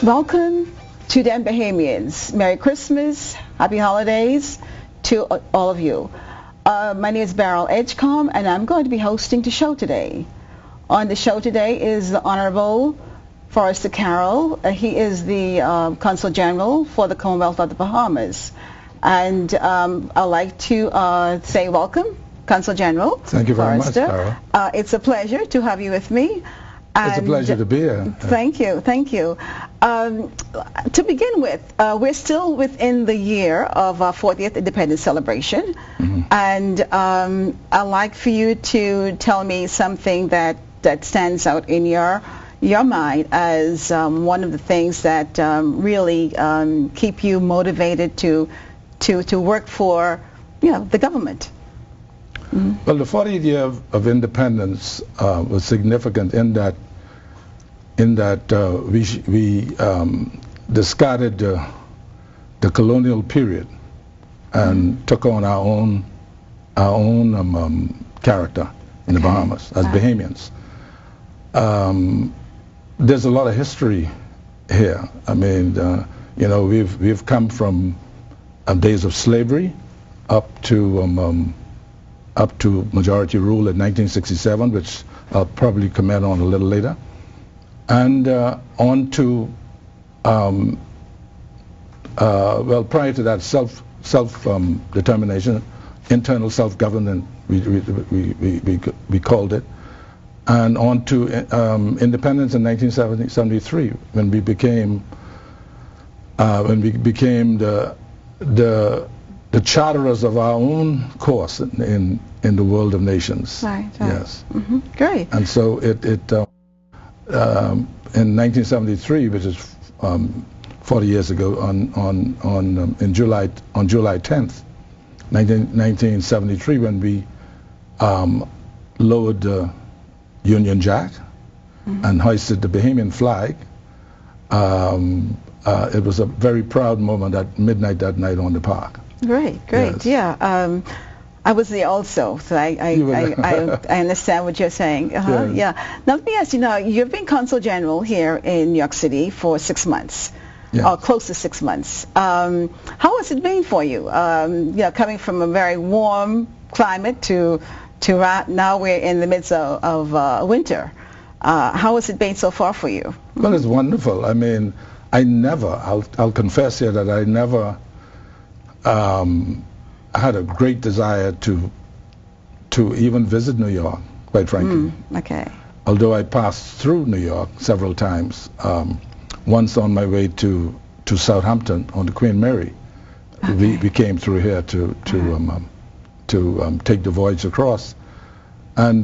Welcome to Dem Bahamians. Merry Christmas, Happy Holidays to all of you. My name is Beryl Edgecombe, and I'm going to be hosting the show today. On the show today is the Honorable Forrester Carroll. He is the Consul General for the Commonwealth of the Bahamas. And I'd like to say welcome, Consul General. Thank you very much, Carol. It's a pleasure to have you with me. It's a pleasure to be here. Thank you, thank you. To begin with, we're still within the year of our 40th Independence celebration, and I'd like for you to tell me something that stands out in your mind as one of the things that really keep you motivated to work for, the government. Well, the 40th year of independence was significant in that we discarded the colonial period and took on our own character in the Bahamas as Bahamians. There's a lot of history here. I mean, we've come from days of slavery up to majority rule in 1967, which I'll probably comment on a little later, and on to prior to that, self-determination, internal self-government, we called it, and on to independence in 1973 when we became the charterers of our own course in the world of nations. Right. Yes. Great. And so in 1973, which is 40 years ago, on July 10th, 1973, when we lowered the Union Jack and hoisted the Bahamian flag, it was a very proud moment at midnight that night on the park. Great. Yes. Yeah. I was there also, so I understand what you're saying. Yeah. Now let me ask you. Now you've been Consul General here in New York City for 6 months, or close to 6 months. How has it been for you? Coming from a very warm climate to now we're in the midst of winter. How has it been so far for you? Well, it's wonderful. I mean, I'll confess here that I never had a great desire to even visit New York, quite frankly. Okay. Although I passed through New York several times, once on my way to Southampton on the Queen Mary. We came through here to take the voyage across, and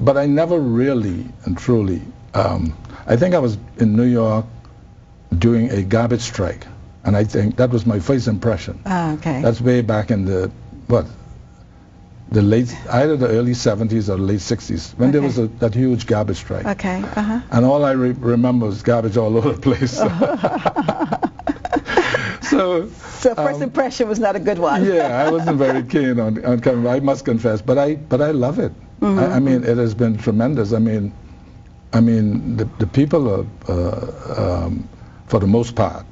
but I never really and truly. I think I was in New York during a garbage strike, and I think that was my first impression. Okay. That's way back in the either the early 70s or late 60s, when there was that huge garbage strike. Okay. And all I remember was garbage all over the place. So first impression was not a good one. Yeah, I wasn't very keen on coming. I must confess, but I love it. I mean, it has been tremendous. I mean, the people are, for the most part,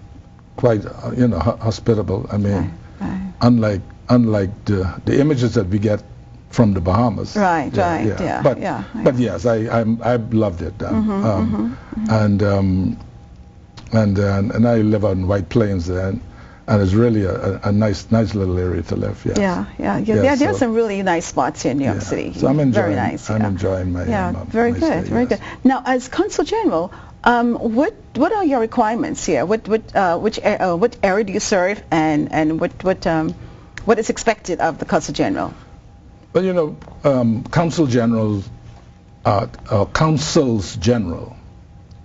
quite hospitable. I mean, unlike the images that we get from the Bahamas. Right. But yes, I've loved it. And I live on White Plains there, and it's really a nice little area to live. Yes. Yeah. There's some really nice spots here in New York City. So I'm enjoying. Very nice. I'm enjoying my. Very good. Very good. Now, as Consul General, what are your requirements here? What area do you serve, and what is expected of the Consul General? Well, Consul Generals, Consuls General,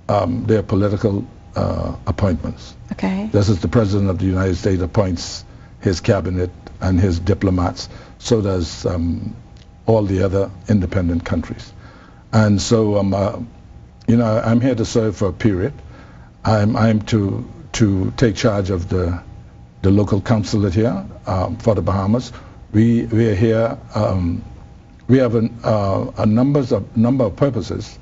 they're political appointments. Okay. This is the President of the United States appoints his cabinet and his diplomats. So does all the other independent countries. And so, I'm here to serve for a period. I'm to take charge of the local consulate here for the Bahamas. We are here. We have a number of purposes,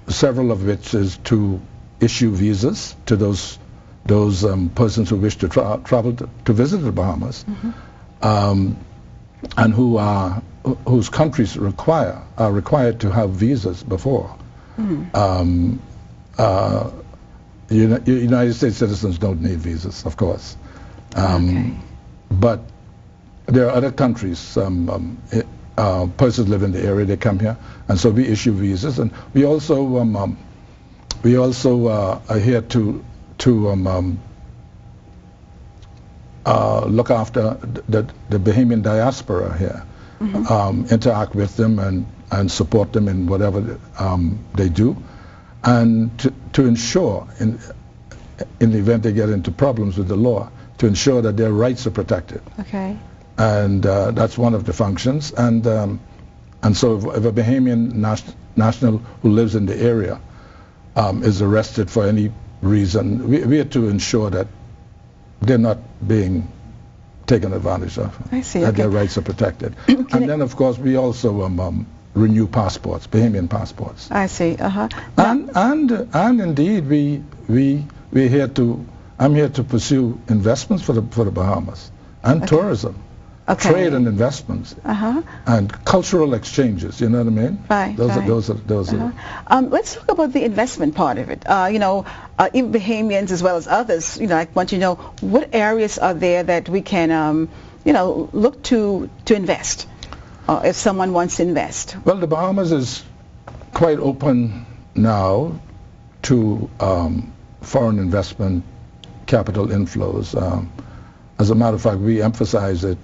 several of which is to issue visas to those persons who wish to travel to visit the Bahamas, and whose countries are required to have visas before. United States citizens don't need visas, of course, but there are other countries. Persons live in the area, they come here, and so we issue visas, and we also are here to look after the Bahamian diaspora here, interact with them and support them in whatever they do, and to ensure, in the event they get into problems with the law, to ensure that their rights are protected. Okay. And that's one of the functions. And so if a Bahamian national who lives in the area is arrested for any reason, we are to ensure that they're not being taken advantage of. I see. That their rights are protected. And then, of course, we also renew passports, Bahamian passports. I see. And indeed, we're here to. I'm here to pursue investments for the Bahamas and tourism. Trade and investments, and cultural exchanges. You know what I mean? Right. Those are. Let's talk about the investment part of it. Even Bahamians as well as others, I want to know what areas are there that we can, look to invest, if someone wants to invest. Well, the Bahamas is quite open now to foreign investment, capital inflows. As a matter of fact, we emphasize that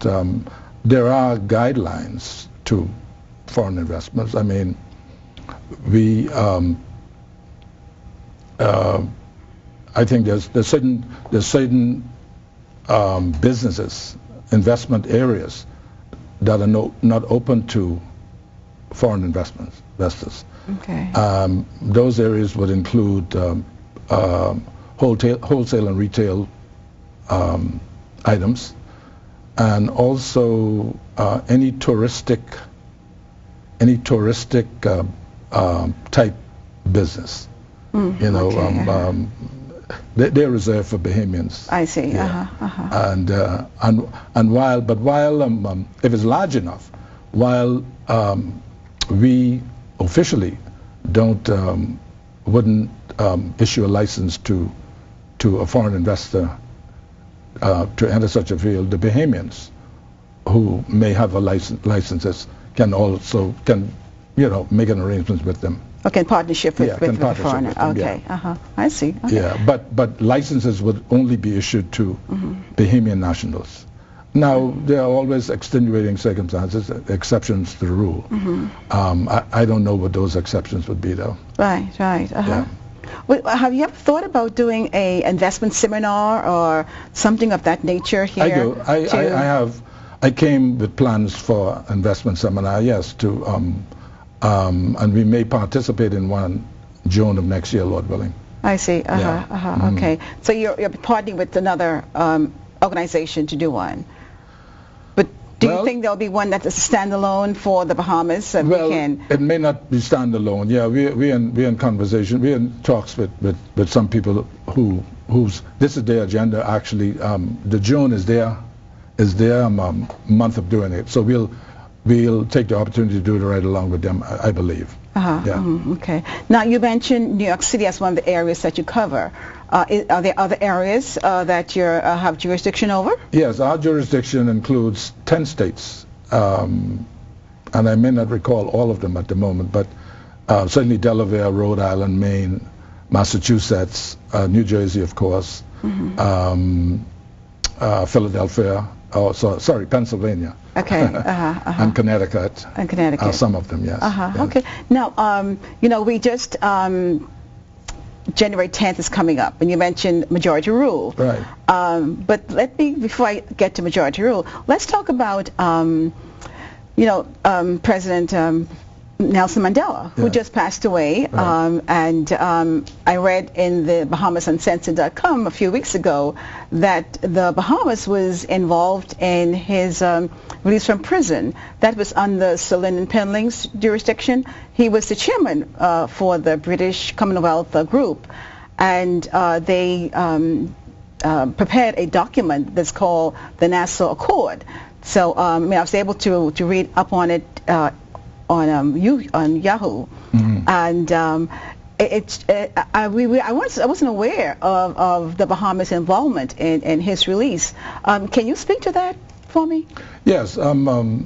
there are guidelines to foreign investments. I mean, I think there's certain businesses, investment areas that are not open to foreign investors. Okay. Those areas would include wholesale and retail items, and also any touristic type business. They're reserved for Bahamians. I see. Yeah. And while if it's large enough, while we officially wouldn't issue a license to a foreign investor to enter such a field, the Bahamians who may have licenses can make an arrangement with them. Okay, in partnership with the foreigner. Okay. I see. Okay. Yeah, but licenses would only be issued to Bahamian nationals. Now, there are always extenuating circumstances, exceptions to the rule. I don't know what those exceptions would be, though. Right. Yeah. Well, have you ever thought about doing a investment seminar or something of that nature here? I do. I have. I came with plans for investment seminar, yes, and we may participate in one June of next year, Lord willing. I see. Okay. So you're partnering with another organization to do one. But do you think there'll be one that is standalone for the Bahamas? It may not be standalone. Yeah, we're in conversation. We're in talks with some people whose this is their agenda. Actually, the June is their month of doing it. So we'll take the opportunity to do it right along with them, I believe. Okay. Now, you mentioned New York City as one of the areas that you cover. Are there other areas that you have jurisdiction over? Yes, our jurisdiction includes 10 states, and I may not recall all of them at the moment, but certainly Delaware, Rhode Island, Maine, Massachusetts, New Jersey, of course, Philadelphia, Pennsylvania. Okay. And Connecticut. Some of them, yes. Okay. Now, we just January 10th is coming up, and you mentioned majority rule. Right. But before I get to majority rule, let's talk about President Nelson Mandela, who just passed away. Right. And I read in the Bahamas Uncensored.com a few weeks ago that the Bahamas was involved in his release from prison. That was under Sir Lyndon Penling's jurisdiction. He was the chairman for the British Commonwealth group. and they prepared a document that's called the Nassau Accord. So I was able to read up on it on Yahoo, and I wasn't aware of the Bahamas' involvement in his release. Can you speak to that for me? Yes. I'll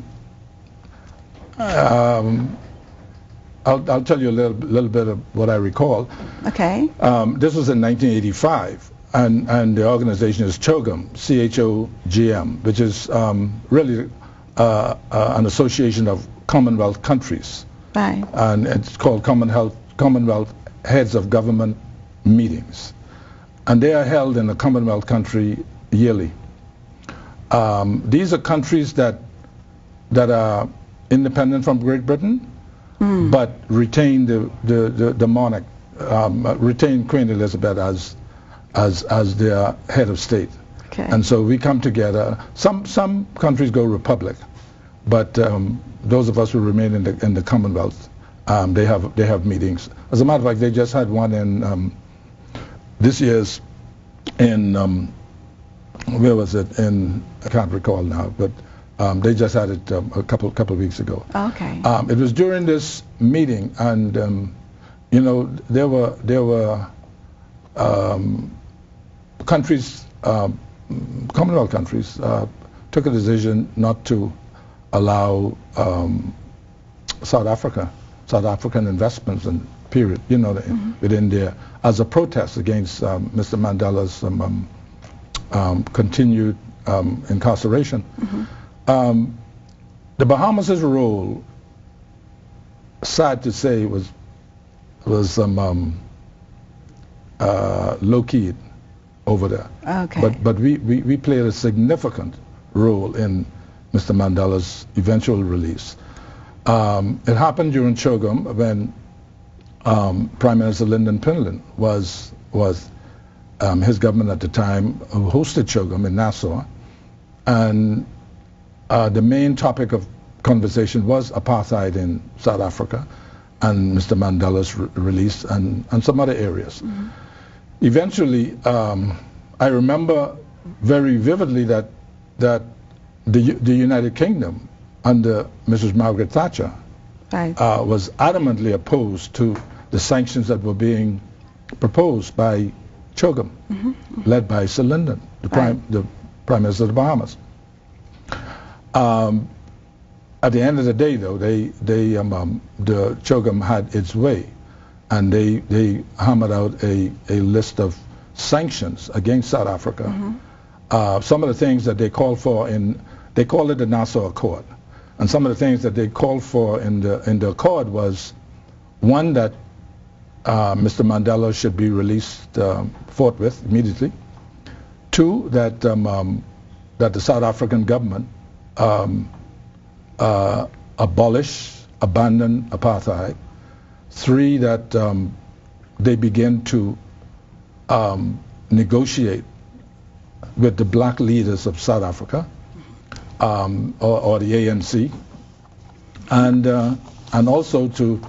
tell you a little bit of what I recall. Okay. This was in 1985, and the organization is CHOGM, C-H-O-G-M, which is really an association of Commonwealth countries. Right. And it's called Commonwealth Heads of Government Meetings. And they are held in a Commonwealth country yearly. These are countries that are independent from Great Britain, but retain the monarch, retain Queen Elizabeth as their head of state. Okay. And so we come together. Some countries go republic, but those of us who remain in the Commonwealth, they have meetings. As a matter of fact, they just had one in this year's in where was it? I can't recall now, but they just had it a couple of weeks ago. Okay. It was during this meeting, and you know, there were countries, Commonwealth countries, took a decision not to allow South African investments and period, you know, within there, as a protest against Mr. Mandela's continued incarceration. The Bahamas' role, sad to say, was low-keyed over there. Okay. But we played a significant role in Mr. Mandela's eventual release. It happened during CHOGM when Prime Minister Lyndon Pinland was his government at the time who hosted CHOGM in Nassau, and the main topic of conversation was apartheid in South Africa and Mr. Mandela's release and some other areas. Eventually, I remember very vividly that the United Kingdom under Mrs. Margaret Thatcher was adamantly opposed to the sanctions that were being proposed by CHOGM, led by Sir Lyndon, the Prime Minister of the Bahamas. At the end of the day, though, the CHOGM had its way, and they hammered out a list of sanctions against South Africa. Some of the things that they called for they call it the Nassau Accord, and some of the things that they called for in the accord was, one, that Mr. Mandela should be released forthwith, immediately. Two, that that the South African government abandon apartheid. Three, that they begin to negotiate with the black leaders of South Africa, or the ANC, and also to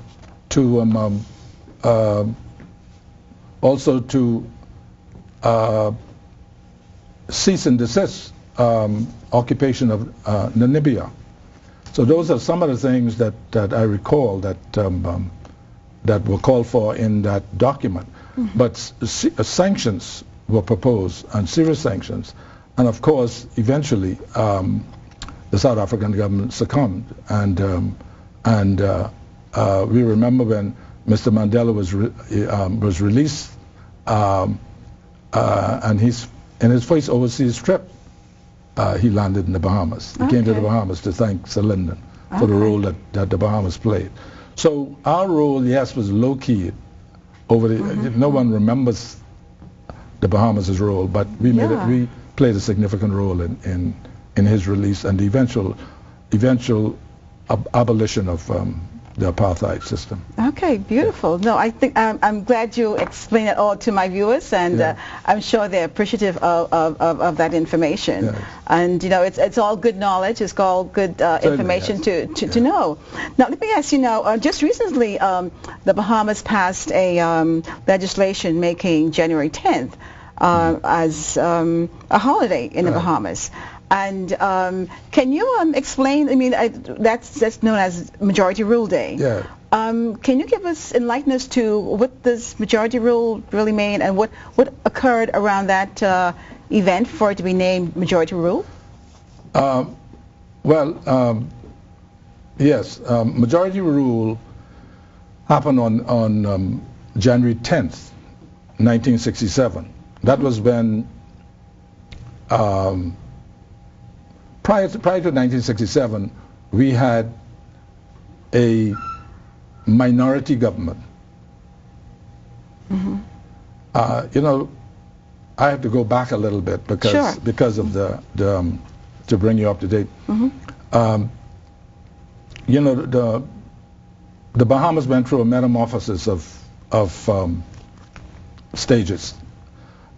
cease and desist occupation of Namibia. So those are some of the things that I recall that were called for in that document. But sanctions were proposed, and serious sanctions, and of course eventually the South African government succumbed, and we remember when Mr. Mandela was released, and in his first overseas trip, he landed in the Bahamas. He came to the Bahamas to thank Sir Lyndon for the role that the Bahamas played. So our role, yes, was low-key. No one remembers the Bahamas' role, but we played a significant role in his release and the eventual abolition of the apartheid system. Okay, beautiful. No, I think I'm glad you explained it all to my viewers, and I'm sure they're appreciative of that information. Yes. And you know, it's all good knowledge. It's all good information to know. Now, let me ask you now. Just recently, the Bahamas passed a legislation making January 10th as a holiday in the Bahamas. And can you explain? I mean, that's known as Majority Rule Day. Yeah. Can you enlighten us to what does Majority Rule really mean, and what occurred around that event for it to be named Majority Rule? Yes. Majority Rule happened on January 10th, 1967. That was when. Prior to 1967, we had a minority government. You know, I have to go back a little bit because of the to bring you up to date. You know, the Bahamas went through a metamorphosis of stages.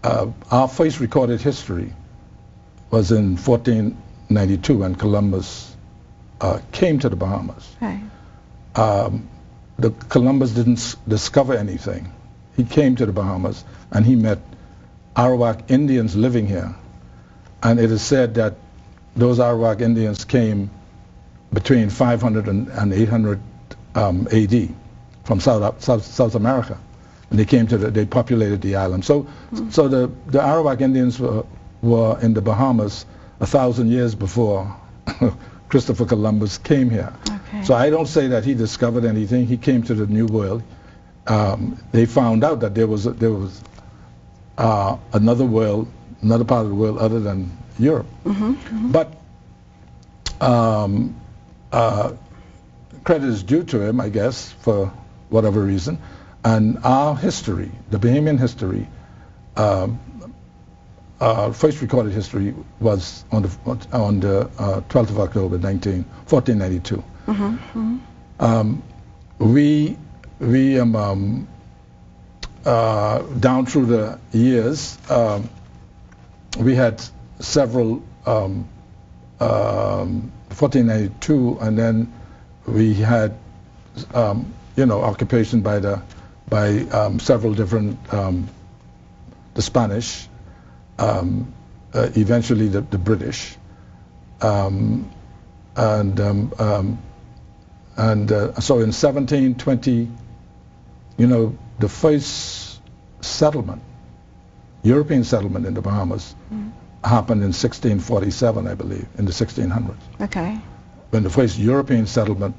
Our first recorded history was in 1492 when Columbus came to the Bahamas. Right. The Columbus didn't discover anything. He came to the Bahamas and he met Arawak Indians living here, and it is said that those Arawak Indians came between 500 and 800 AD from South America, and they populated the island. So the Arawak Indians were in the Bahamas 1,000 years before Christopher Columbus came here. Okay. So I don't say that he discovered anything. He came to the New World. They found out that there was another world, another part of the world other than Europe. But credit is due to him, I guess, for whatever reason. And our history, the Bahamian history, first recorded history was on the 12th of October, 1492. We down through the years, we had several 1492, and then we had occupation by several different the Spanish, eventually the British, and so in 1720, the first settlement, European settlement in the Bahamas, happened in 1647, I believe, in the 1600s. Okay. When the first European settlement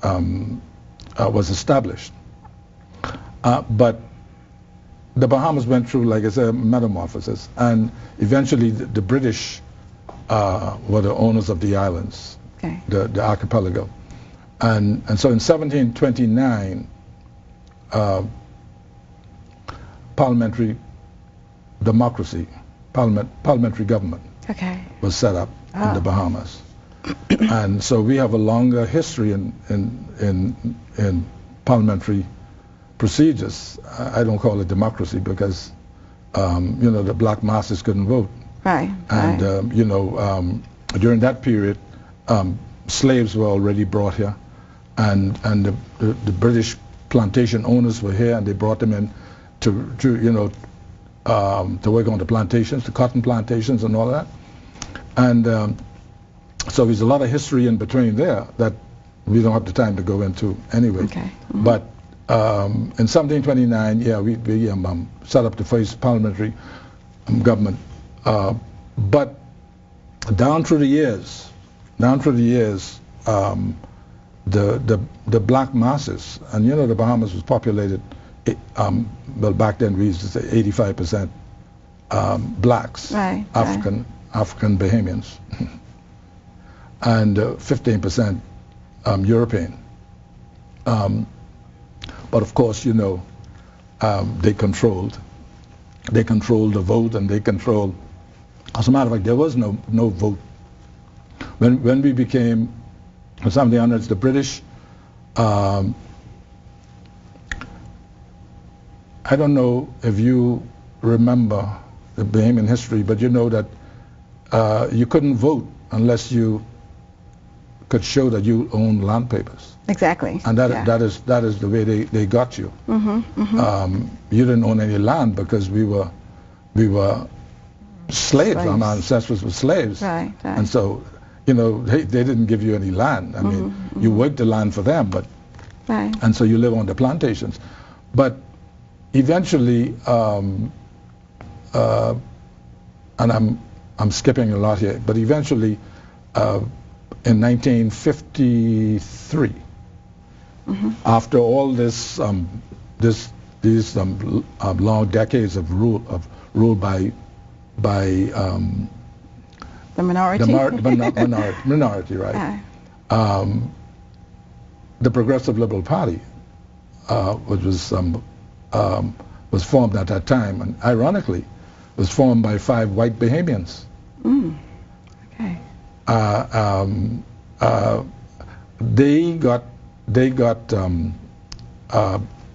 was established. But the Bahamas went through, like I said, metamorphosis, and eventually the British were the owners of the islands, okay, the archipelago. And so in 1729, parliamentary democracy, parliamentary government, okay, was set up in the Bahamas. And so we have a longer history in parliamentary procedures. I don't call it democracy because the black masses couldn't vote. Right. And during that period, slaves were already brought here, and the British plantation owners were here, and they brought them in to work on the plantations, the cotton plantations, and all that. And so there's a lot of history in between there that we don't have the time to go into anyway. Okay. But in 1729, we set up the first parliamentary government. But down through the years, the black masses, and the Bahamas was populated, back then we used to say 85% blacks, right, African Bahamians, and 15% European. But of course, they controlled the vote, and they controlled. As a matter of fact, there was no vote when we became, in 1700s, the British I don't know if you remember the Bahamian history, but you know that you couldn't vote unless you could show that you owned land papers. Exactly. And that is the way they got you. You didn't own any land because we were slaves. Our ancestors were slaves. Right. And so, you know, they didn't give you any land. I mean, you worked the land for them, but and so you live on the plantations. But eventually, and I'm skipping a lot here, but eventually, in 1953, after all this, these long decades of rule by the minority. Minority, right? The Progressive Liberal Party, which was formed at that time, and ironically, was formed by 5 white Bahamians. Okay.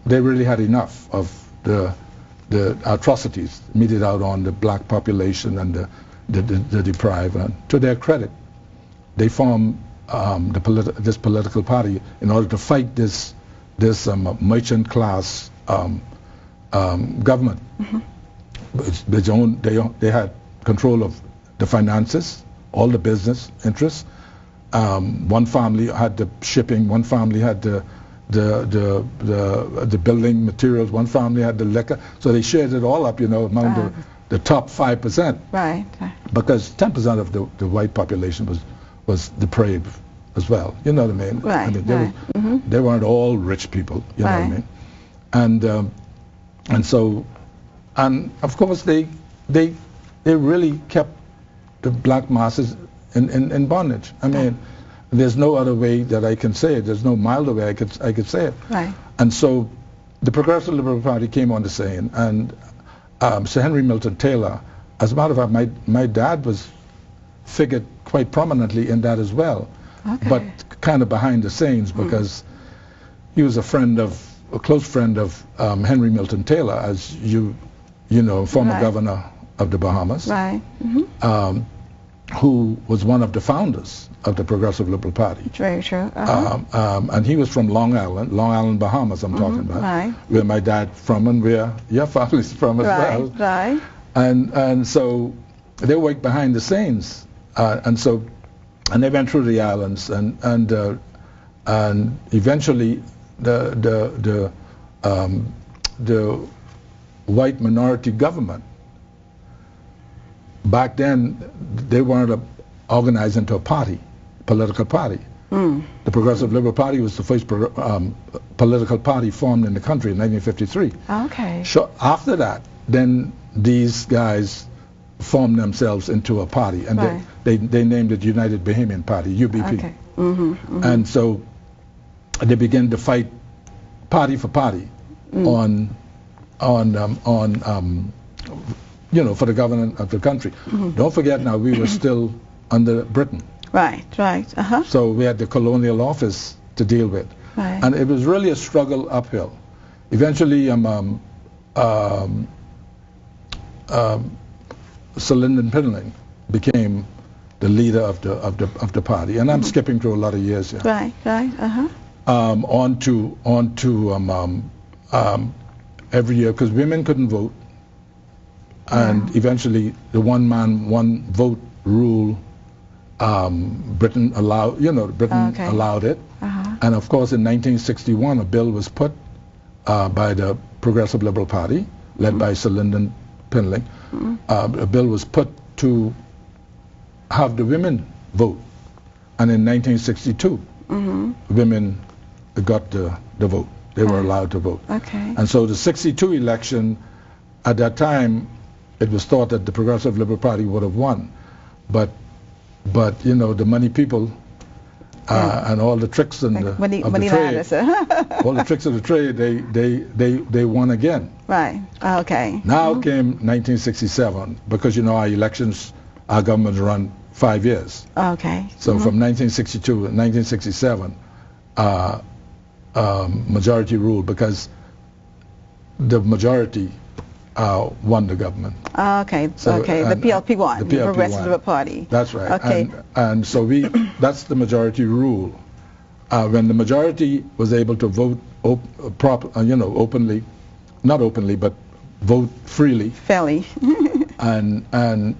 They really had enough of the atrocities meted out on the black population and the deprived. And to their credit, they formed this political party in order to fight this merchant class government. They had control of the finances, all the business interests. One family had the shipping, one family had the building materials, one family had the liquor. So they shared it all up, you know, among the top 5%. Right. Because 10% of the white population was depraved as well. You know what I mean? Right. I mean, they weren't all rich people. You know what I mean? And so, and of course they really kept the black masses in bondage. I mean, there's no other way that I can say it. There's no milder way I could say it. Right. And so the Progressive Liberal Party came on the scene, and Sir Henry Milton Taylor, as a matter of fact, my dad was figured quite prominently in that as well, but kind of behind the scenes, because he was a close friend of Henry Milton Taylor, as you know, former governor of the Bahamas. Right. Who was one of the founders of the Progressive Liberal Party. Very true. And he was from Long Island, Bahamas, I'm talking about, where my dad from and where your family's from as well. Right. And so they worked behind the scenes, and they went through the islands, and eventually the white minority government. Back then, they weren't organized into a political party. The Progressive Liberal Party was the first political party formed in the country in 1953. Okay. So after that, then these guys formed themselves into a party, and they named it United Bahamian Party, UBP. Okay. And so they began to fight party for party on for the government of the country. Don't forget now, we were still under Britain. Right. So we had the colonial office to deal with. Right. And it was really a struggle uphill. Eventually, Sir Lyndon Pinling became the leader of the party. And I'm skipping through a lot of years here. Right. On to every year, because women couldn't vote. And eventually, the one-man, one-vote rule, Britain allowed it. And of course, in 1961, a bill was put by the Progressive Liberal Party, led by Sir Lyndon Pinling. A bill was put to have the women vote. And in 1962, women got the vote. They were allowed to vote. Okay. And so the 62 election, at that time, it was thought that the Progressive Liberal Party would have won, but you know, the money people and all the tricks and of the trade, all the tricks of the trade, they won again. Right. Okay. Now came 1967, because you know our elections, our governments run 5 years. Okay. So from 1962 to 1967, majority rule, because the majority won the government. Okay, So, okay. The PLP won. The PLP Progressive won. Party. That's right. Okay. And so that's the majority rule. When the majority was able to vote openly, not openly, but vote freely. Fairly. and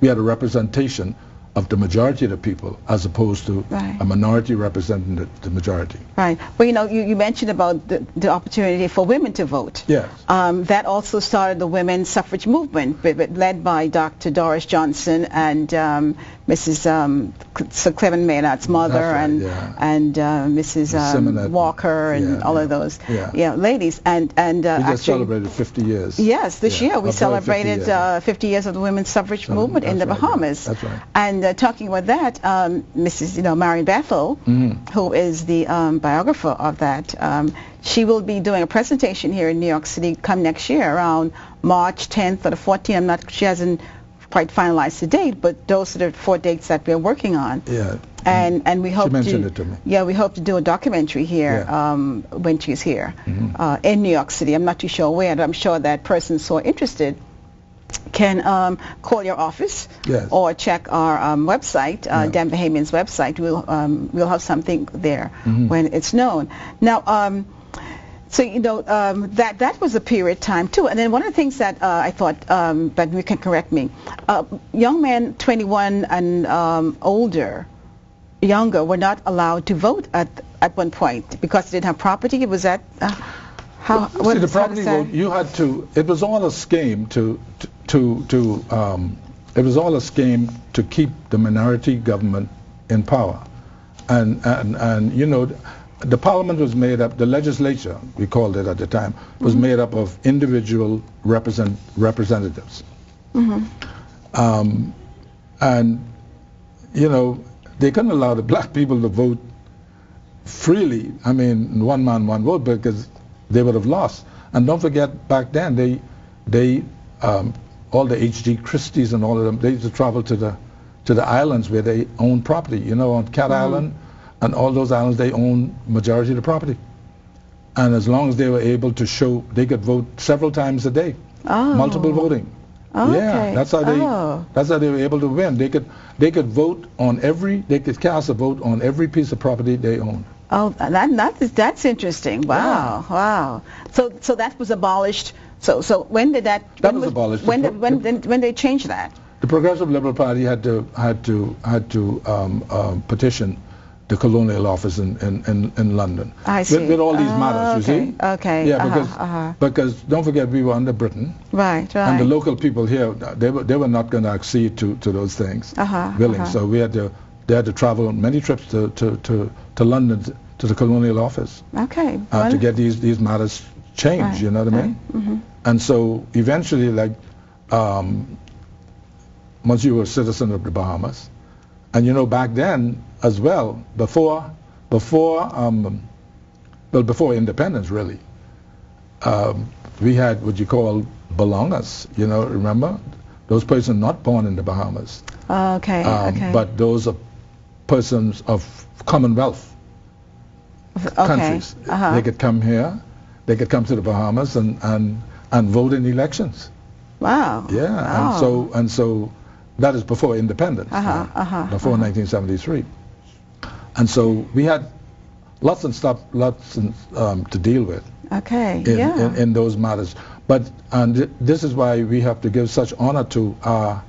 we had a representation of the majority of the people, as opposed to a minority representing the majority. Right. Well, you mentioned about the opportunity for women to vote. Yes. That also started the women's suffrage movement, led by Dr. Doris Johnson and Mrs. Sir Clement Maynard's mother, and Mrs. Walker, and all of those ladies. And we just celebrated 50 years. Yes, this year we celebrated 50 years of the women's suffrage movement in the Bahamas. That's right. And talking about that, Mrs. Marion Bethel, who is the biographer of that, she will be doing a presentation here in New York City come next year around March 10th or the 14th. She hasn't quite finalized the date, but those are the 4 dates that we're working on. Yeah. And we hope she mentioned it to me. Yeah, we hope to do a documentary here when she's here in New York City. I'm not too sure where, but I'm sure that persons who are interested can call your office or check our website, Dem Bahamians website. We'll have something there when it's known. Now, so that was a period of time too. And then one of the things that I thought that you can correct me, young men 21 and younger were not allowed to vote at one point because they didn't have property. Was that how? See, the property vote, you had to. It was all a scheme it was all a scheme to keep the minority government in power, and the parliament was made up. The legislature, we called it at the time, was made up of individual representatives, and they couldn't allow the black people to vote freely. I mean, one man, one vote, because they would have lost. And don't forget, back then they all the H.G. Christies and all of them, they used to travel to the islands where they owned property. On Cat Island and all those islands, they owned majority of the property. And as long as they were able to show, they could vote several times a day, multiple voting. Oh, yeah, okay. that's how they were able to win. They could vote on they could cast a vote on every piece of property they owned. Oh, that's interesting. Wow, wow. So that was abolished. So when did that? That was abolished. When they changed that? The Progressive Liberal Party had to petition the colonial office in London. I see. With all these matters, you see. Okay. Yeah, because don't forget, we were under Britain. Right. And the local people here, they were not going to accede to those things. Willing. So they had to travel many trips to London, to the colonial office. Okay. To get these matters changed. Right. You know what I mean? And so eventually, once you were a citizen of the Bahamas, and back then as well, before independence really, we had what you call belongers. Remember, those persons not born in the Bahamas. Okay. But those are persons of Commonwealth countries. They could come here, they could come to the Bahamas and vote in elections. Wow. Yeah. Wow. And so that is before independence. Before 1973. And so we had lots to deal with. Okay. In those matters. But this is why we have to give such honor to our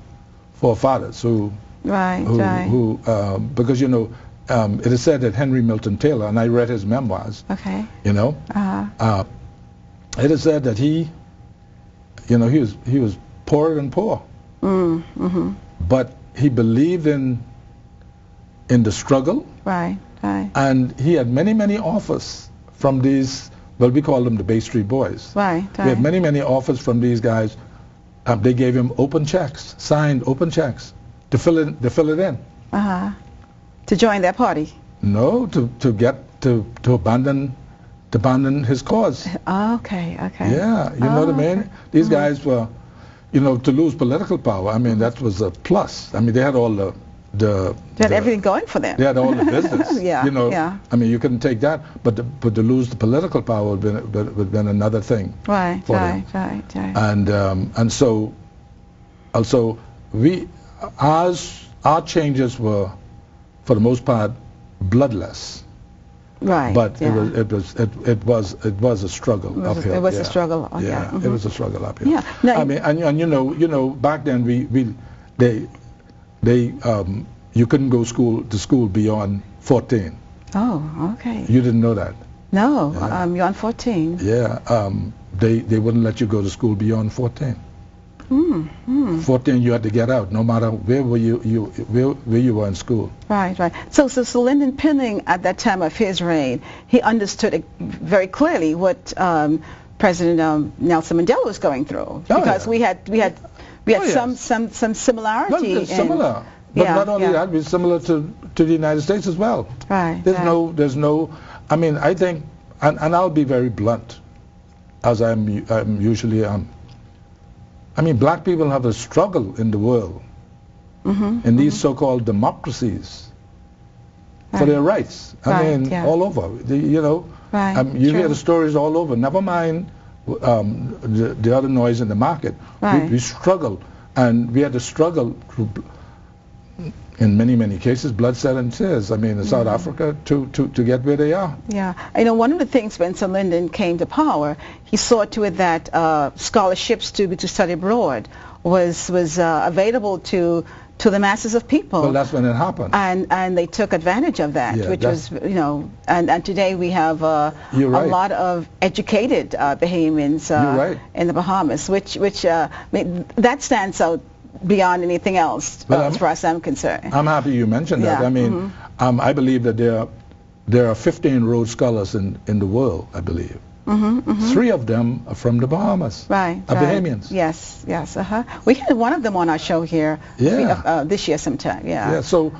forefathers who because it is said that Henry Milton Taylor, and I read his memoirs. Okay. It is said that he was poorer than poor. But he believed in the struggle. Right. And he had many offers from these, we call them the Bay Street Boys. Right. We had many offers from these guys. They gave him open checks, signed open checks, to fill it in. To join their party? No, to abandon his cause. Okay. Yeah, you know what I mean? These guys were, to lose political power. I mean, that was a plus. I mean, they had all they had everything going for them. They had all the business. Yeah, you know, yeah. I mean, you couldn't take that, but to lose the political power would have been another thing. Right, for right, them. right. And so also our changes were, for the most part, bloodless. Right. But yeah. it was a struggle uphill. It was a yeah. struggle. Yeah, Mm-hmm. it was a struggle uphill. Yeah. Now, I mean, and you know, back then you couldn't go to school beyond 14. Oh, okay. You didn't know that? No, Yeah. you're on 14. Yeah. They wouldn't let you go to school beyond 14. 14, you had to get out, no matter where you were in school. Right, right. So Lyndon Pinning, at that time of his reign, he understood it very clearly what President Nelson Mandela was going through, because we had some similarity. Well, similar, but not only that, we're similar to the United States as well. Right. There's no. I mean, I think, and I'll be very blunt, as I'm usually am. I mean, black people have a struggle in the world, in these so-called democracies, for their rights. I mean, all over. You know, you hear the stories all over. Never mind the other noise in the market. Right. We struggle, and we had to struggle through, in many cases, blood, sweat, and tears. I mean, in South Africa to get where they are. Yeah, you know, one of the things when Sir Lyndon came to power, he saw to it that scholarships to study abroad was available to the masses of people. Well, that's when it happened. And they took advantage of that, which was, you know, and today we have a lot of educated Bahamians in the Bahamas, which I mean, that stands out beyond anything else, as far as I'm concerned. I'm happy you mentioned that. I mean, I believe that there are 15 Rhodes Scholars in the world, I believe. 3 of them are from the Bahamas. Right. Bahamians. Yes, yes. We had one of them on our show here. Yeah. This year sometime. Yeah. Yeah. So.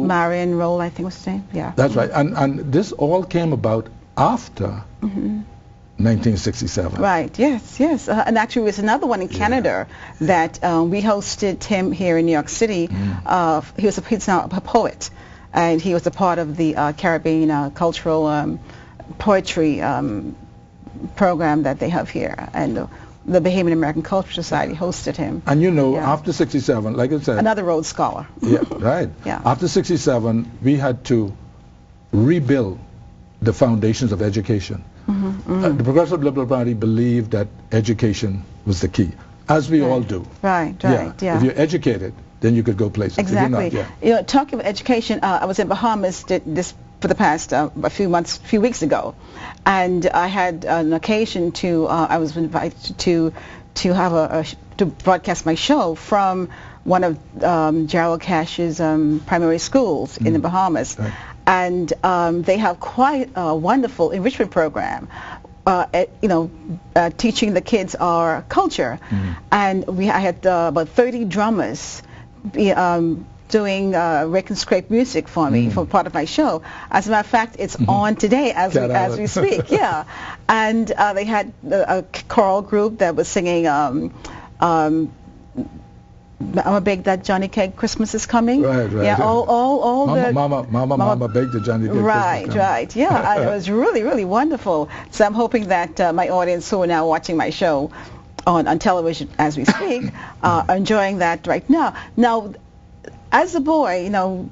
Marion Roll, I think was his name. Yeah. That's right. And this all came about after 1967. Right. Yes. Yes. And actually, there's another one in Canada that we hosted him here in New York City. He's now a poet, and he was a part of the Caribbean cultural poetry program that they have here, and the Bahamian American Cultural Society hosted him. And you know, after 67, like I said, another Rhodes Scholar. Yeah. Right. Yeah. After 67, we had to rebuild the foundations of education. The Progressive Liberal Party believed that education was the key, as we all do. Right, yeah. If you're educated, then you could go places. Exactly. If you're not, you know, talking about education, I was in Bahamas this for the past a few weeks ago, and I had an occasion to I was invited to have to broadcast my show from one of Gerald Cash's primary schools in the Bahamas. Right. And they have quite a wonderful enrichment program, teaching the kids our culture. And I had about 30 drummers doing rake and scrape music for me for part of my show. As a matter of fact, it's on today as we speak. Yeah. And they had a choral group that was singing Mama Baked That Johnny Cake, Christmas is Coming. Right. Yeah, all Mama Baked the Johnny Cake. Right. Yeah, it was really wonderful. So I'm hoping that my audience who are now watching my show on television as we speak are enjoying that right now. Now, as a boy, you know,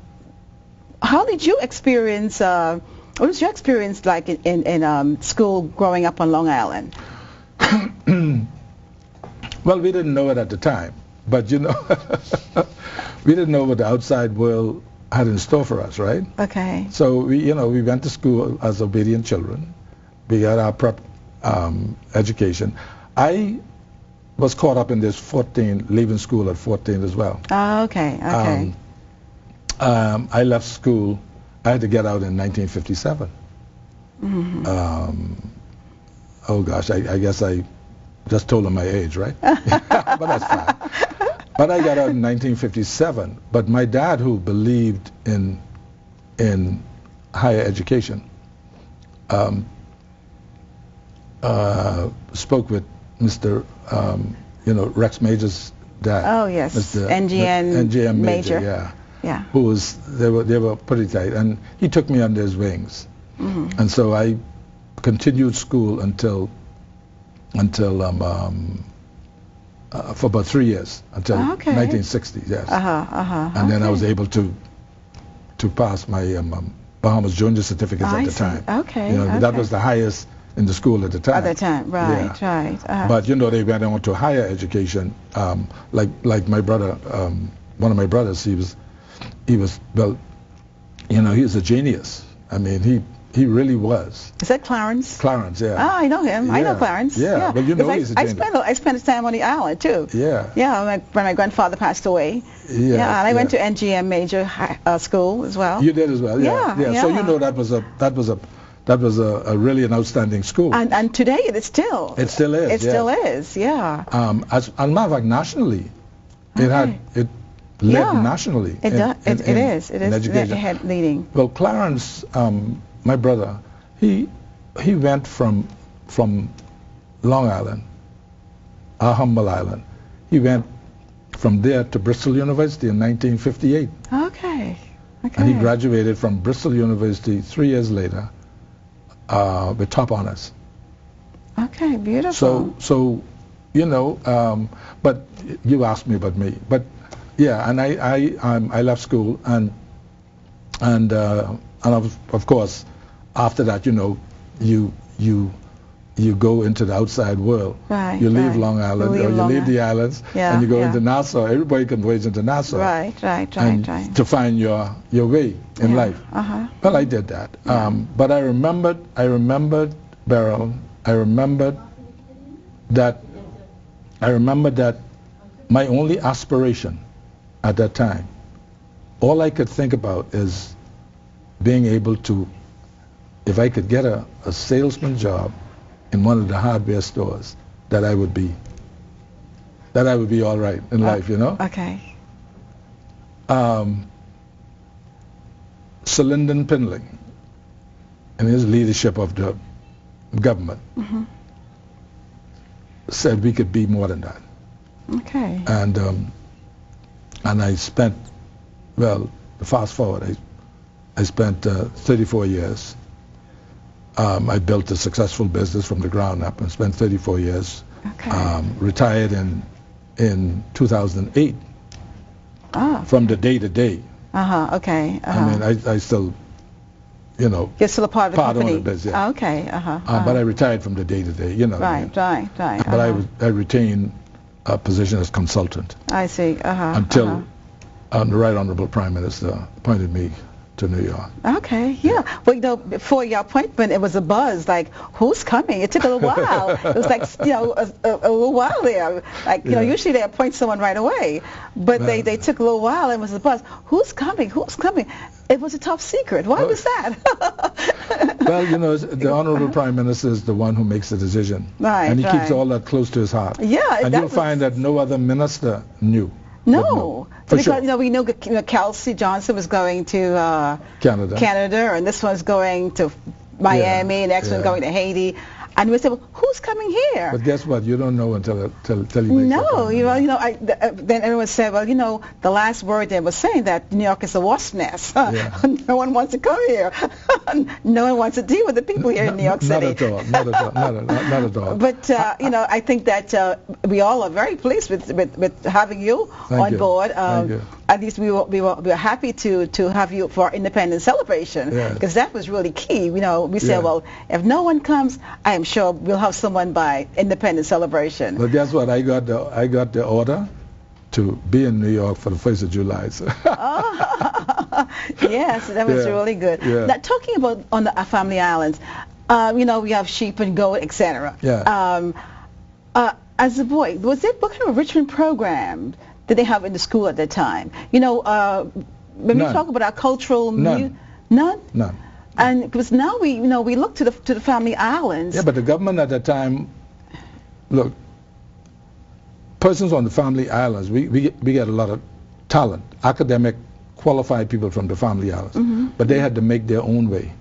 how did you experience? What was your experience like in school growing up on Long Island? Well, we didn't know it at the time. But, you know, we didn't know what the outside world had in store for us, right? Okay. So, we went to school as obedient children. We got our prep education. I was caught up in this leaving school at 14 as well. Oh, okay. I left school. I had to get out in 1957. Oh, gosh, I guess I just told them my age, right? But that's fine. But I got out in 1957. But my dad, who believed in higher education, spoke with Mr. Rex Major's dad. Oh yes, Mr. NGN NGN Major. Yeah. Yeah. They were pretty tight, and he took me under his wings, and so I continued school until for about 3 years, until 1960. Yes. And then I was able to pass my Bahamas junior certificates at the time. Okay. You know, that was the highest in the school at the time. At the time, right, yeah. Right. But you know, they went on to higher education. Like my brother, one of my brothers, he was well, you know, he's a genius. I mean, he really was. Is that Clarence? Clarence, yeah. Ah, I know him. Yeah. I know Clarence. Yeah, but you know he's a genius. I spent time on the island too. Yeah. Yeah, when my grandfather passed away. Yeah, and I went to NGM major school as well. You did as well. Yeah. Yeah. So you know that was a really an outstanding school. And today it is still. It still is. It still is. Yeah. As a matter of fact, nationally, it led nationally. It does. It is. It is. Education. It had leading. Well, Clarence, my brother, he went from Long Island, our humble island. He went from there to Bristol University in 1958. Okay. And he graduated from Bristol University 3 years later with top honors. Okay, beautiful. So you know, but you asked me about me. But yeah, and I left school and of course after that, you know, you go into the outside world. Right. You leave Long Island, or you leave the islands, and you go into Nassau. Everybody converges into Nassau. Right. To find your way in life. Well, I did that. But I remembered, Beryl. I remembered that my only aspiration at that time, all I could think about is being able to, if I could get a salesman job in one of the hardware stores, that I would be all right in life, you know. Okay. Sir Lyndon Pinley, in his leadership of the government, said we could be more than that. Okay. And I spent, well, fast forward, I spent 34 years. I built a successful business from the ground up and spent 34 years. Okay. Retired in 2008. From the day to day. Okay. I mean, I still, you know. You're still a part of the company. Part of the business. Yeah. Okay. But I retired from the day to day, you know. Right. But I retained a position as consultant. I see. Until the Right Honorable Prime Minister appointed me to New York. Okay, yeah. Well, you know, before your appointment, it was a buzz, like, who's coming? It took a little while. It was like, you know, a little while there. Like, you know, usually they appoint someone right away. But they took a little while, and it was a buzz. Who's coming? Who's coming? It was a top secret. Why was that? Well, you know, the Honorable Prime Minister is the one who makes the decision. Right, and he keeps all that close to his heart. Yeah. And you'll find that no other minister knew. No, because sure. You know, we know Kelsey Johnson was going to Canada, and this one's going to Miami, and the next one's going to Haiti, and we said, well, who's coming here? But guess what? You don't know until you make No, you know, then everyone said, well, you know, the last word there was saying that New York is a wasp nest. No one wants to come here. No one wants to deal with the people here in New York City. Not at all. But you know, I think that we all are very pleased with having you on board. Thank you. At least we were happy to have you for our independence celebration, because that was really key. You know, we said, well, if no one comes, I am sure we'll have someone by independence celebration. But guess what? I got the order to be in New York for the 1st of July. So. Yes, that was really good. Yeah. Now, talking about on the family islands, you know, we have sheep and goat, etc. Yeah. As a boy, what kind of enrichment program did they have in the school at that time? You know, when we talk about our cultural... None. And because now we look to the family islands. Yeah, but the government at that time, look, persons on the family islands, we get a lot of talent, academic, qualified people from the family islands, but they had to make their own way.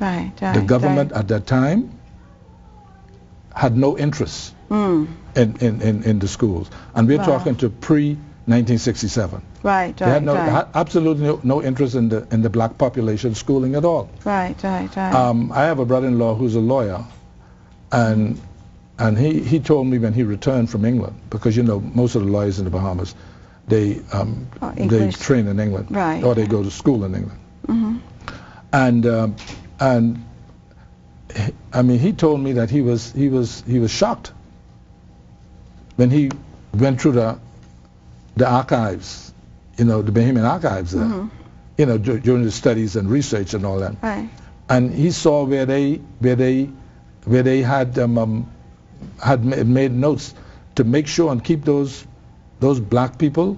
Right. The government at that time had no interest in the schools, and we're talking to 1967. Right, They had right. absolutely no interest in the black population schooling at all. Right. I have a brother-in-law who's a lawyer, and he told me when he returned from England, because most of the lawyers in the Bahamas, they train in England, right, or they go to school in England. And I mean, he told me that he was shocked when he went through the archives, the Bahamian archives there, during his studies and research and all that. Right. And he saw where they had made notes to make sure and keep those black people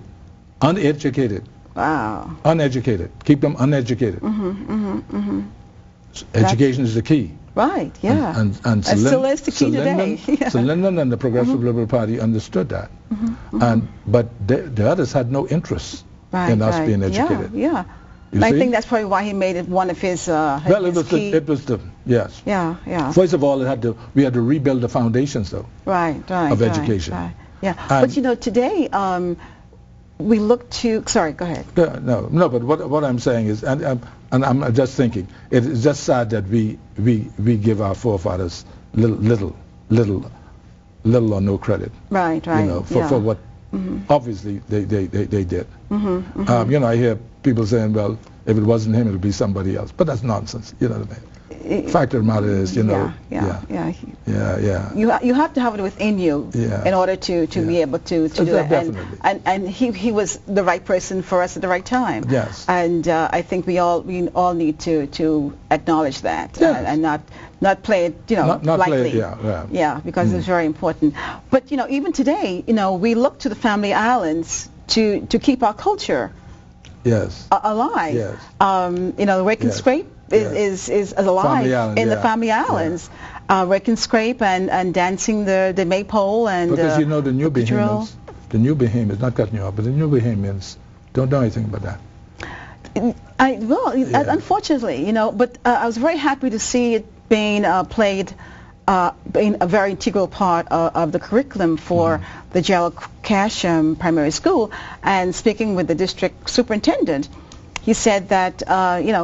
uneducated. Wow. Uneducated. Keep them uneducated. Education is the key. Right. Yeah. And still is the key today. So Lyndon and the Progressive Liberal Party understood that. But the others had no interest in us being educated. Yeah. And I think that's probably why he made it one of his. Well, it was the yes. Yeah. First of all, we had to rebuild the foundations, though. Right. Of education. Right. Yeah. But today we look to. Sorry, go ahead. No. But what I'm saying is, and I'm just thinking, it is just sad that we give our forefathers little or no credit. Right. For what obviously they did. I hear people saying, well, if it wasn't him, it would be somebody else. But that's nonsense. You know what I mean? Fact of the matter is, Yeah. You have to have it within you in order to be able to do that. Definitely. And he was the right person for us at the right time. Yes. And I think we all need to acknowledge that and not play it not lightly. Play it, yeah, because it's very important. But even today, we look to the family islands to keep our culture alive. Yes. The Rake and Scrape is alive in the family islands. Rake and Scrape and dancing the maypole and because the new Bahamians, not cutting you off, but the new Bahamians don't know anything about that. Unfortunately, but I was very happy to see it being played, being a very integral part of the curriculum for the Gerald Cash Primary School. And speaking with the district superintendent, he said that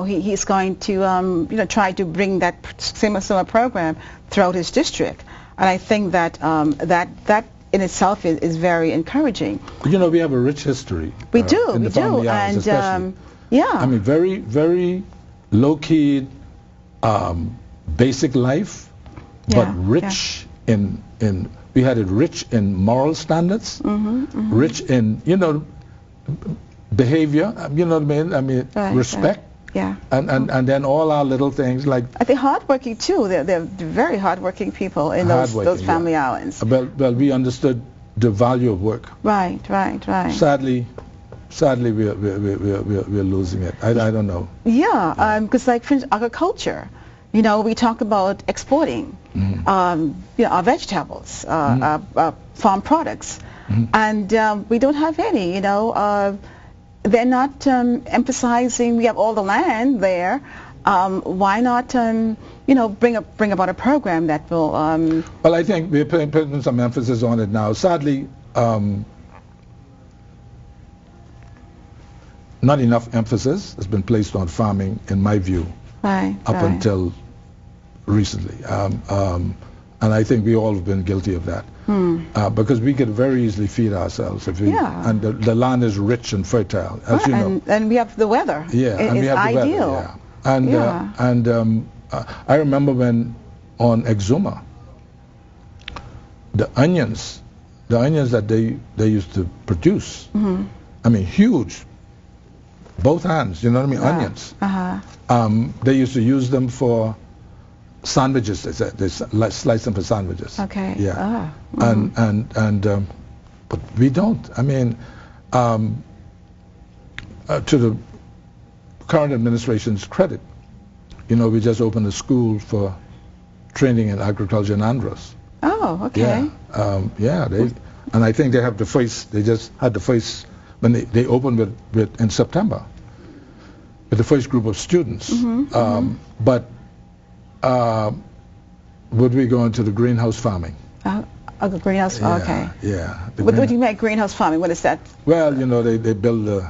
he's going to try to bring that similar program throughout his district. And I think that that in itself is very encouraging. We have a rich history. We do, in the family islands, and I mean, very, very low-key, basic life, but rich in we had it rich in moral standards, rich in behavior. You know what I mean? Respect. Yeah. And then all our little things like. I think hardworking too. They're very hardworking people in those family islands. Well, we understood the value of work. Right. Sadly, we're losing it. I don't know. Yeah, because like for agriculture, we talk about exporting, our vegetables, farm products, and we don't have any. They're not emphasizing. We have all the land there. Why not, bring about a program that will? Well, I think we're putting some emphasis on it now. Sadly, not enough emphasis has been placed on farming, in my view, until recently. And I think we all have been guilty of that. Because we could very easily feed ourselves if and the land is rich and fertile, as you know. And we have the weather. Yeah, and we have ideal. the weather. And I remember when on Exuma, the onions that they used to produce, I mean, huge, both hands, you know what I mean, onions. They used to use them for sandwiches. They slice them for sandwiches. Okay. Yeah. But we don't. I mean, to the current administration's credit, we just opened a school for training in agriculture in Andros. Oh, okay. And I think they have the first. They just had the first when they opened with in September with the first group of students. But would we go into the greenhouse farming? Oh, the greenhouse. Yeah, Okay. Yeah. What do you mean greenhouse farming? What is that? Well, you know, they build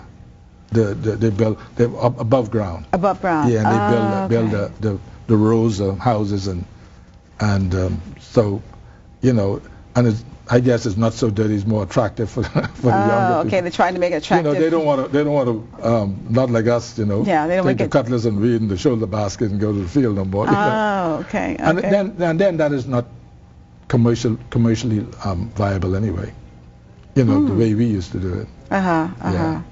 they're above ground. Above ground. Yeah, and they build the rows of houses and so, you know, and I guess it's not so dirty. It's more attractive for the younger people. Okay, they're trying to make it attractive. You know, they don't want to not like us, you know. Yeah, they don't take make the cutlass and weed in the shoulder basket and go to the field no more. Okay. And then that is not commercially viable anyway. You know, the way we used to do it. Yeah.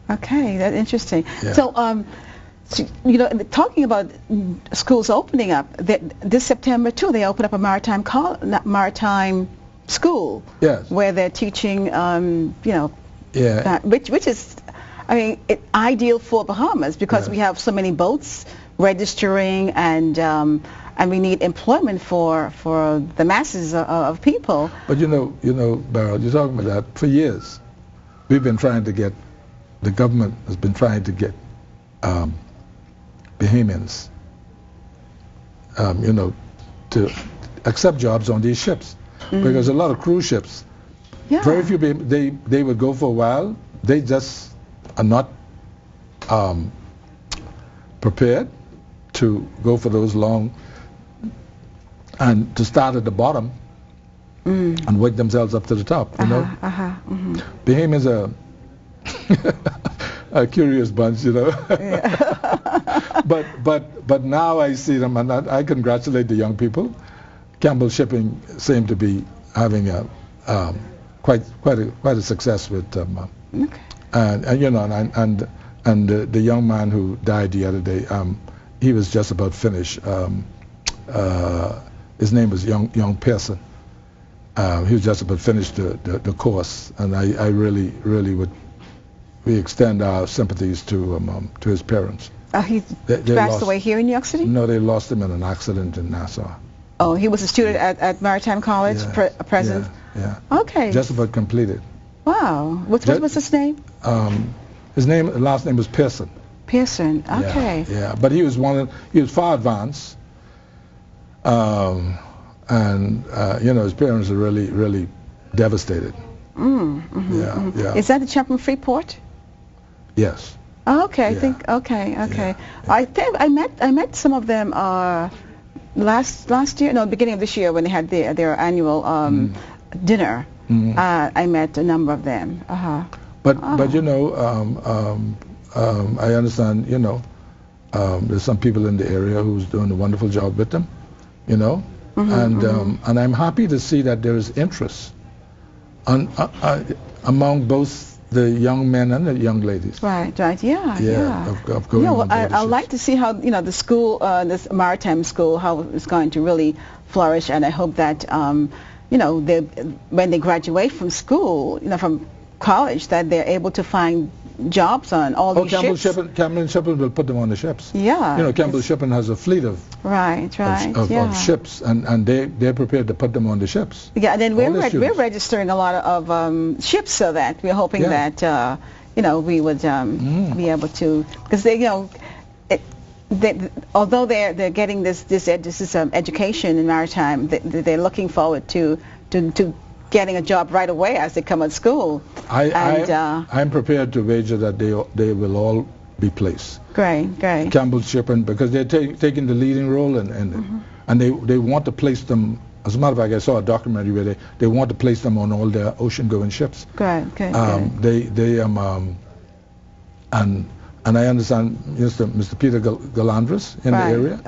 Okay, that's interesting. Yeah. So, you know, talking about schools opening up, this September too, they open up a maritime school. Yes. Where they're teaching, you know, Yeah. which is, I mean, ideal for Bahamas because we have so many boats registering and we need employment for the masses of people. But you know, Beryl, you're talking about that for years. We've been trying to get, the government has been trying to get Bahamians, you know, to accept jobs on these ships, because a lot of cruise ships, very few they would go for a while. They just are not prepared to go for those long and to start at the bottom and work themselves up to the top. You know, Bahamians are a curious bunch, you know. but now I see them, and I congratulate the young people. Campbell Shipping seem to be having a quite a success with them. And you know, and the young man who died the other day, he was just about finished. His name was young Pearson. He was just about finished the course, and I really would. We extend our sympathies to his parents. He passed away here in New York City? No, they lost him in an accident in Nassau. Oh, he was a student at Maritime College, present? Yeah. Okay. Just about completed. Wow. What was his name? His last name was Pearson. Pearson. Okay. Yeah. But he was far advanced. And you know, his parents are really devastated. Yeah. Is that the chap from Freeport? Yes. Oh, okay. I think. Okay. Yeah. I think I met some of them last year. No, beginning of this year when they had their annual dinner. I met a number of them. But you know, I understand. You know, there's some people in the area who's doing a wonderful job with them. You know, and I'm happy to see that there is interest among both the young men and the young ladies. Right. Yeah. Of going on I like to see how, you know, the school, this maritime school, how it's going to really flourish, and I hope that, you know, when they graduate from school, you know, from college, that they're able to find jobs on all these ships. Campbell Shipping will put them on the ships. Yeah. You know, Campbell Shipping has a fleet of of ships, and they're prepared to put them on the ships. Yeah, and then we're registering a lot of ships, so that we're hoping that you know, we would be able to, because they, you know, although they're getting this education in maritime, they're looking forward to getting a job right away as they come out of school. I'm prepared to wager that they will all be placed. Great. Campbell Shipping, because they're taking the leading role, and they want to place them. As a matter of fact, I saw a documentary where they want to place them on all their ocean-going ships. Good. They and I understand Mr. Peter Galandras in the area.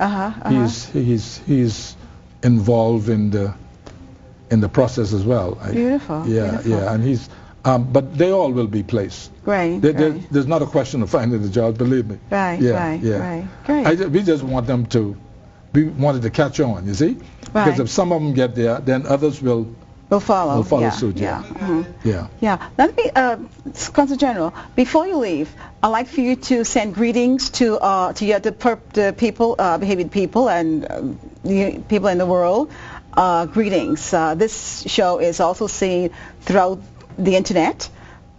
He's involved in the process as well. Beautiful. Yeah, and he's, but they all will be placed. Great. There's not a question of finding the job, believe me. Right. Great. We just want them to, we wanted to catch on, you see? Because if some of them get there, then others will follow. Will follow suit. Yeah. Let me, Consul General, before you leave, I'd like for you to send greetings to the people, Bahamian people, and people in the world. Greetings. This show is also seen throughout the internet,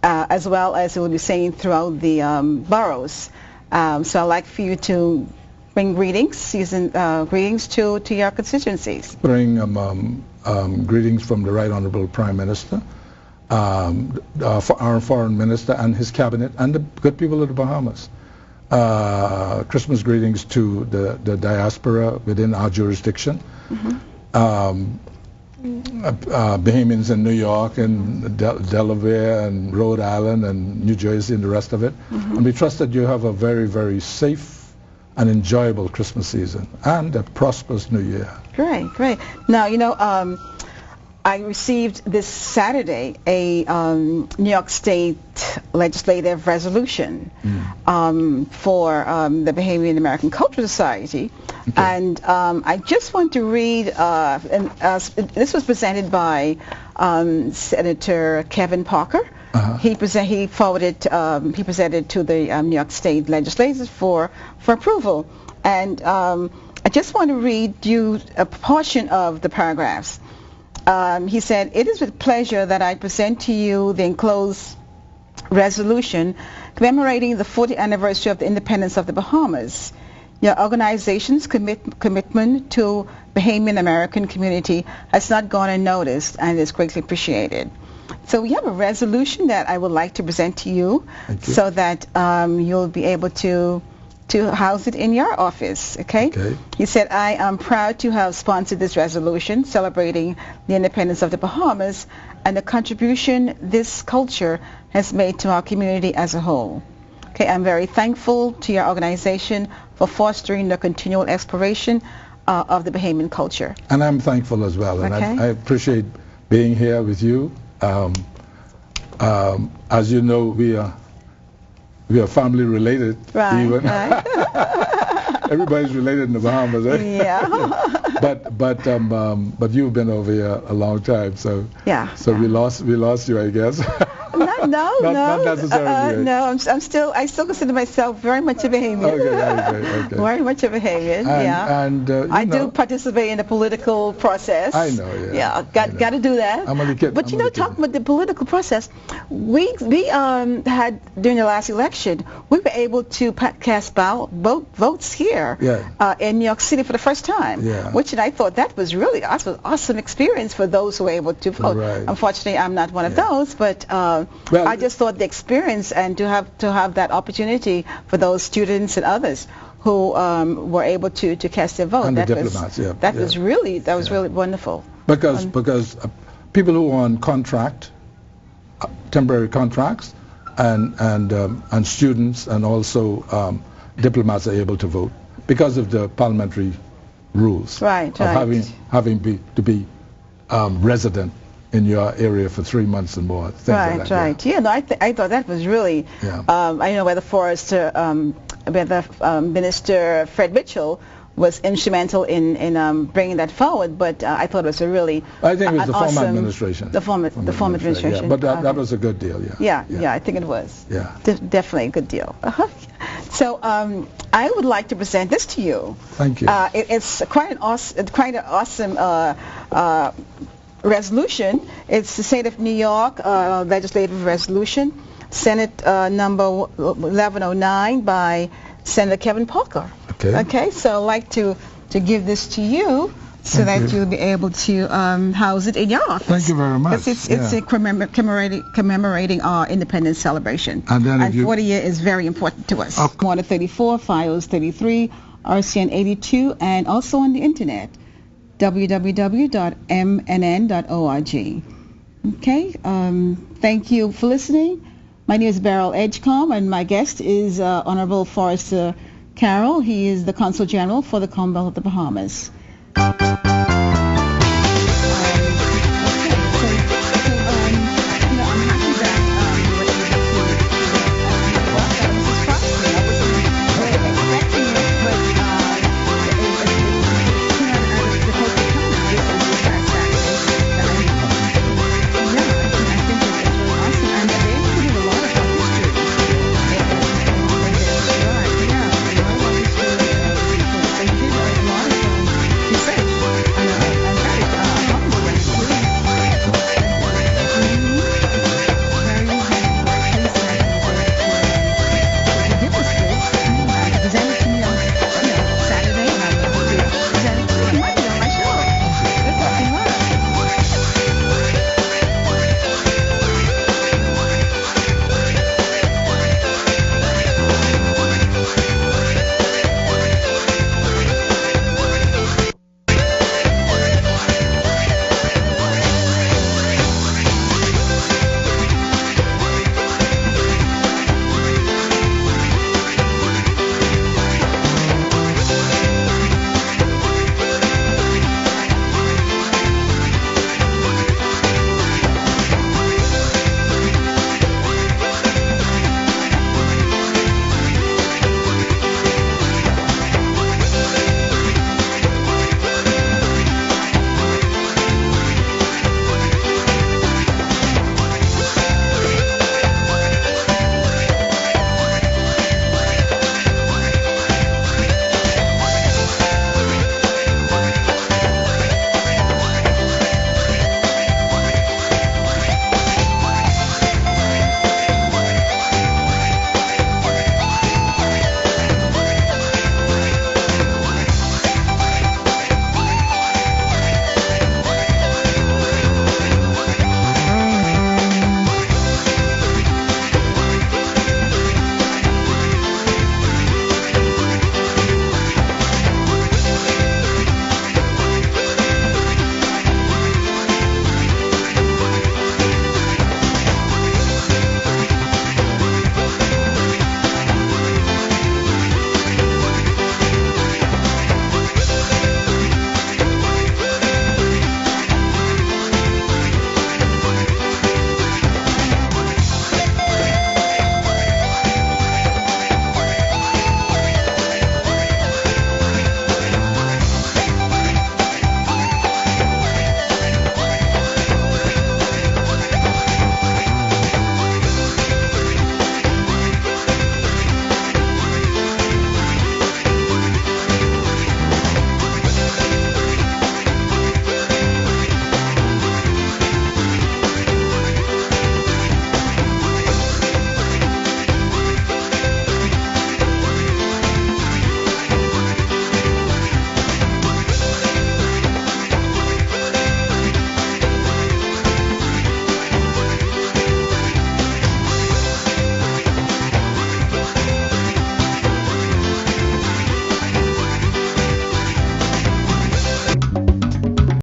as well as it will be seen throughout the boroughs. So I'd like for you to bring greetings, greetings to your constituencies. Bring greetings from the Right Honorable Prime Minister, our Foreign Minister and his cabinet, and the good people of the Bahamas. Christmas greetings to the diaspora within our jurisdiction. Bahamians in New York and Delaware and Rhode Island and New Jersey and the rest of it. And we trust that you have a very, very safe and enjoyable Christmas season and a prosperous New Year. Great, great. Now, I received this Saturday a New York State legislative resolution for the Bahamian American Cultural Society. Okay. And I just want to read, this was presented by Senator Kevin Parker. He presented to the New York State legislators for approval. And I just want to read you a portion of the paragraphs. He said, "It is with pleasure that I present to you the enclosed resolution commemorating the 40th anniversary of the independence of the Bahamas. Your organization's commitment to Bahamian American community has not gone unnoticed and is greatly appreciated." So we have a resolution that I would like to present to you so that you'll be able to house it in your office, okay? He said, "I am proud to have sponsored this resolution celebrating the independence of the Bahamas and the contribution this culture has made to our community as a whole. Okay, I'm very thankful to your organization for fostering the continual exploration of the Bahamian culture." And I'm thankful as well, and I appreciate being here with you. As you know, we are family related. Right, even. Right. Everybody's related in the Bahamas, eh? Yeah. but you've been over here a long time, so yeah. So we lost you, I guess. No, not necessarily. No, I still consider myself very much a Bahamian. Okay. Very much a Bahamian. And I do participate in the political process. I know. Yeah. Got to do that. I'm only kidding. But talking about the political process, we had during the last election, we were able to cast votes here in New York City for the first time. Which I thought that was really awesome experience for those who were able to vote. Right. Unfortunately, I'm not one of those, but. I just thought the experience and to have that opportunity for those students and others who were able to cast their vote. And the diplomats, was really wonderful. Because people who are on contract, temporary contracts, and students and also diplomats are able to vote because of the parliamentary rules of having to be resident in your area for 3 months and more. Things like that. Yeah, no, I thought that was really, I know whether Minister Fred Mitchell was instrumental in bringing that forward, but I thought it was a really I think it was the former administration. The former administration. Yeah, but that was a good deal, Yeah, I think it was. Yeah. Definitely a good deal. So I would like to present this to you. Thank you. It's quite an awesome resolution. It's the State of New York legislative resolution, Senate number 1109 by Senator Kevin Parker. Okay, so I'd like to give this to you so that you'll be able to house it in your office. Thank you very much. It's commemorating our independence celebration. And 40 years is very important to us. Water 34, Files 33, RCN 82, and also on the internet, www.mnn.org. Okay, thank you for listening. My name is Beryl Edgecombe, and my guest is Honorable Forrester Carroll. He is the Consul General for the Commonwealth of the Bahamas.